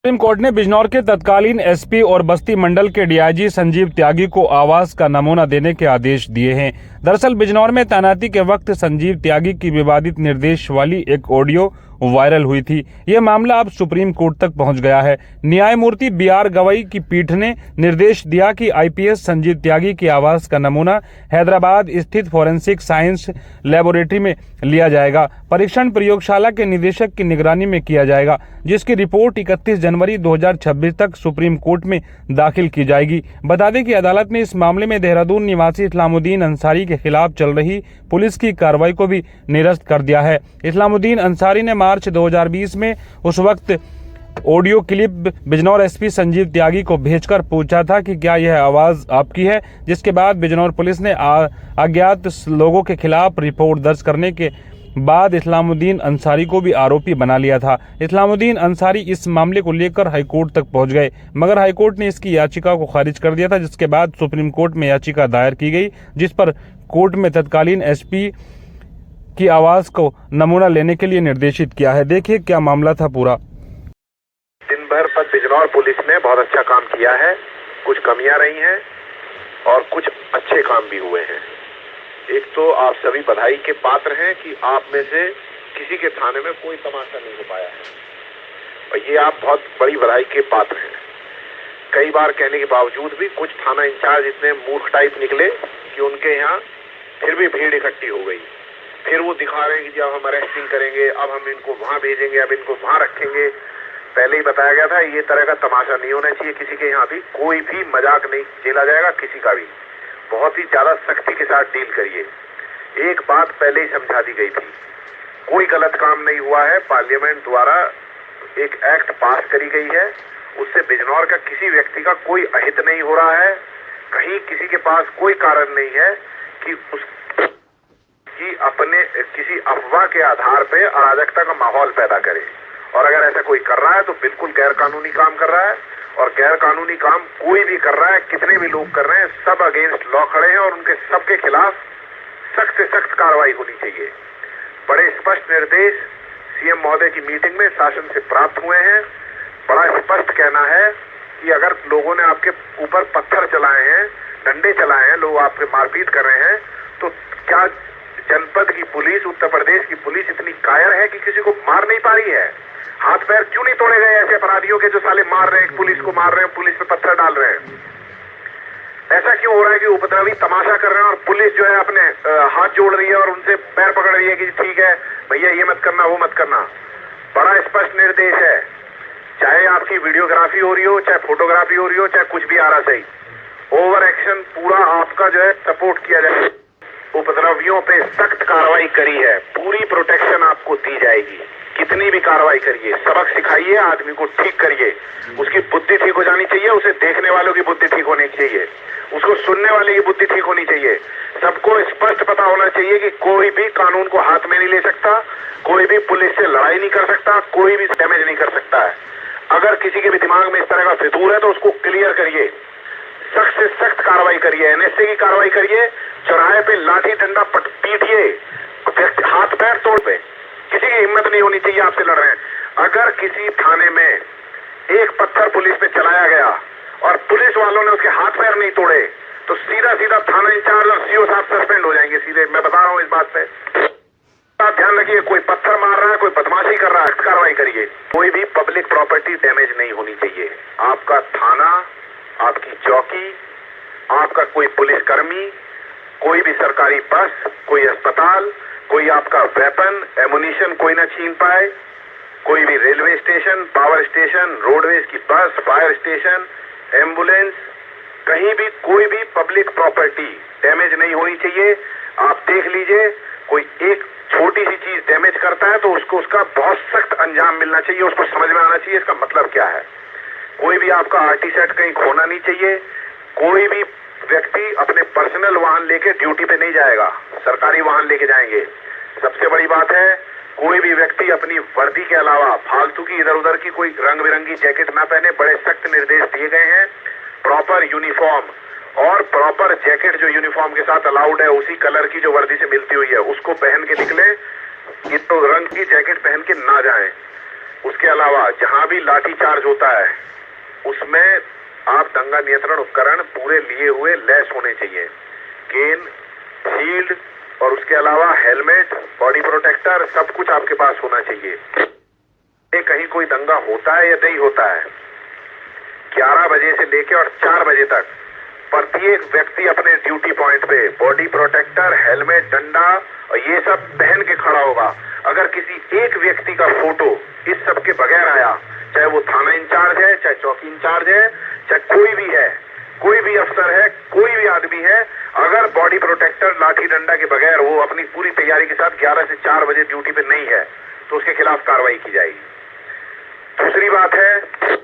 Supreme court ने बिजनौर के तत्कालीन एसपी और बस्ती मंडल के डीआईजी संजीव त्यागी को आवाज का नमूना देने के आदेश दिए हैं। दरअसल बिजनौर में तैनाती के वक्त संजीव त्यागी की विवादित निर्देश वाली एक ऑडियो वायरल हुई थी। यह मामला अब सुप्रीम कोर्ट तक पहुंच गया है। न्यायमूर्ति बीआर गवई की पीठ ने निर्देश दिया कि आईपीएस संजीव त्यागी की आवाज का नमूना हैदराबाद स्थित फोरेंसिक साइंस लेबोरेटरी में लिया जाएगा। परीक्षण प्रयोगशाला के निदेशक की निगरानी में किया जाएगा, जिसकी रिपोर्ट 31 जनवरी 2026 तक सुप्रीम कोर्ट में दाखिल की जाएगी। बता दें कि अदालत ने इस मामले में देहरादून निवासी इस्लामुद्दीन अंसारी के खिलाफ चल रही पुलिस की कार्रवाई को भी निरस्त कर दिया है। इस्लामुद्दीन अंसारी ने मार्च 2020 में उस वक्त audio clip Bijnor SP Sanjeev Tyagi को भेजकर पूछा था कि क्या यह आवाज आपकी है, जिसके बाद बिजनौर पुलिस ने अज्ञात लोगों के खिलाफ रिपोर्ट दर्ज करने के बाद इस्लामुद्दीन अंसारी को भी आरोपी बना लिया था। इस्लामुद्दीन अंसारी इस मामले को लेकर हाईकोर्ट तक पहुंच गए, मगर हाईकोर्ट ने इसकी याचिका को खारिज कर दिया था, जिसके बाद सुप्रीम कोर्ट में याचिका दायर की गई, जिस पर कोर्ट में तत्कालीन एसपी की आवाज को नमूना लेने के लिए निर्देशित किया है। देखिए क्या मामला था पूरा। दिन भर पर बिजनौर पुलिस ने बहुत अच्छा काम किया है। कुछ कमियां रही हैं और कुछ अच्छे काम भी हुए हैं। एक तो आप सभी बधाई के पात्र हैं कि आप में से किसी के थाने में कोई तमाशा नहीं हो पाया है, और ये आप बहुत बड़ी बधाई के पात्र हैं। कई बार कहने के बावजूद भी कुछ थाना इंचार्ज इतने मूर्ख टाइप निकले कि उनके यहाँ फिर भी भीड़ इकट्ठी हो गई। फिर वो दिखा रहे हैं कि जब हम अरेस्टिंग करेंगे, अब हम इनको वहां भेजेंगे, अब इनको वहां रखेंगे। पहले ही बताया गया था ये तरह का तमाशा नहीं होना चाहिए किसी के यहाँ भी। कोई भी मजाक नहीं झेला जाएगा किसी का भी। बहुत ही ज्यादा सख्ती के साथ डील करिए। एक बात पहले ही समझा दी गई थी, कोई गलत काम नहीं हुआ है। पार्लियामेंट द्वारा एक एक्ट पास करी गई है, उससे बिजनौर का किसी व्यक्ति का कोई अहित नहीं हो रहा है। कहीं किसी के पास कोई कारण नहीं है कि अपने किसी अफवाह के आधार पे अराजकता का माहौल पैदा करे। और अगर ऐसा कोई कर रहा है तो बिल्कुल गैर कानूनी काम कर रहा है, और गैर कानूनी काम कोई भी कर रहा है, कितने भी लोग कर रहे हैं, सब अगेंस्ट लॉ खड़े हैं और उनके सबके खिलाफ सख्त से सख्त कार्रवाई होनी चाहिए। बड़े स्पष्ट निर्देश सीएम महोदय की मीटिंग में शासन से प्राप्त हुए हैं। बड़ा स्पष्ट कहना है कि अगर लोगों ने आपके ऊपर पत्थर चलाए हैं, डंडे चलाए हैं, लोग आपके मारपीट कर रहे हैं, तो क्या जनपद की पुलिस, उत्तर प्रदेश की पुलिस इतनी कायर है कि किसी को मार नहीं पा रही है? हाथ पैर क्यों नहीं तोड़े गए ऐसे अपराधियों के जो साले मार रहे हैं, पुलिस को मार रहे हैं, पुलिस पे पत्थर डाल रहे हैं? ऐसा क्यों हो रहा है कि उपद्रवी तमाशा कर रहे हैं और पुलिस जो है अपने हाथ जोड़ रही है और उनसे पैर पकड़ रही है कि ठीक है भैया ये मत करना, वो मत करना? बड़ा स्पष्ट निर्देश है, चाहे आपकी वीडियोग्राफी हो रही हो, चाहे फोटोग्राफी हो रही हो, चाहे कुछ भी आ रहा सही, ओवर एक्शन पूरा आपका जो है सपोर्ट किया जाए। उपद्रवियों पे सख्त कार्रवाई करी है, पूरी प्रोटेक्शन आपको दी जाएगी। कितनी भी कार्रवाई करिए, सबक सिखाइए, आदमी को ठीक करिए। उसकी बुद्धि ठीक हो जानी चाहिए, उसे देखने वालों की बुद्धि ठीक होनी चाहिए, उसको सुनने वाले की बुद्धि ठीक होनी चाहिए। सबको स्पष्ट पता होना चाहिए कि कोई भी कानून को हाथ में नहीं ले सकता, कोई भी पुलिस से लड़ाई नहीं कर सकता, कोई भी डैमेज नहीं कर सकता है। अगर किसी के भी दिमाग में इस तरह का फितूर है तो उसको क्लियर करिए, सख्त से सख्त कार्रवाई करिए, एनएसए की कार्रवाई करिए, चौराहे पे लाठी डंडा पीटिए, हाथ पैर तोड़ पे। किसी की हिम्मत नहीं होनी चाहिए आपसे लड़ रहे हैं। अगर किसी थाने में एक पत्थर पुलिस पे चलाया गया और पुलिस वालों ने उसके हाथ पैर नहीं तोड़े तो सीधा सीधा थाना इंचार्ज और सीओ साहब सस्पेंड हो जाएंगे सीधे। मैं बता रहा हूं इस बात पे। ध्यान रखिए, कोई पत्थर मार रहा है, कोई बदमाशी कर रहा है, कार्रवाई करिए। कोई भी पब्लिक प्रॉपर्टी डैमेज नहीं होनी चाहिए। आपका थाना, आपकी चौकी, आपका कोई पुलिसकर्मी, कोई भी सरकारी बस, कोई अस्पताल, कोई आपका वेपन, एमुनिशन कोई ना छीन पाए, कोई भी railway station, power station, roadways की बस, फायर स्टेशन, एम्बुलेंस, कहीं भी कोई भी पब्लिक प्रॉपर्टी डैमेज नहीं होनी चाहिए। आप देख लीजिए, कोई एक छोटी सी चीज डैमेज करता है तो उसको उसका बहुत सख्त अंजाम मिलना चाहिए, उसको समझ में आना चाहिए इसका मतलब क्या है। कोई भी आपका आरटी सेट कहीं खोना नहीं चाहिए। कोई भी व्यक्ति अपने पर्सनल वाहन लेके ड्यूटी पे नहीं जाएगा, सरकारी वाहन लेके जाएंगे। सबसे बड़ी बात है, कोई भी व्यक्ति अपनी वर्दी के अलावा फालतू की इधर उधर की कोई रंग बिरंगी जैकेट ना पहने। बड़े सख्त निर्देश दिए गए हैं। प्रॉपर यूनिफॉर्म और प्रॉपर जैकेट जो यूनिफॉर्म के साथ अलाउड है, उसी कलर की जो वर्दी से मिलती हुई है, उसको पहन के निकले। ये तो रंग की जैकेट पहन के ना जाएं। उसके अलावा जहां भी लाठी चार्ज होता है उसमें आप दंगा नियंत्रण उपकरण पूरे लिए हुए लैस होने चाहिए, केन, शील्ड और उसके अलावा हेलमेट, बॉडी प्रोटेक्टर, सब कुछ आपके पास होना चाहिए। कहीं कोई दंगा होता है या नहीं होता है, 11 बजे से लेकर और 4 बजे तक प्रत्येक व्यक्ति अपने ड्यूटी पॉइंट पे बॉडी प्रोटेक्टर, हेलमेट, डंडा और ये सब पहन के खड़ा होगा। अगर किसी एक व्यक्ति का फोटो इस सब के बगैर आया, चाहे वो थाना इंचार्ज है, चाहे चौकी इंचार्ज है, चाहे कोई भी है, कोई भी अफसर है, कोई भी आदमी है, अगर बॉडी प्रोटेक्टर, लाठी डंडा के बगैर वो अपनी पूरी तैयारी के साथ 11 से 4 बजे ड्यूटी पे नहीं है तो उसके खिलाफ कार्रवाई की जाएगी। दूसरी बात है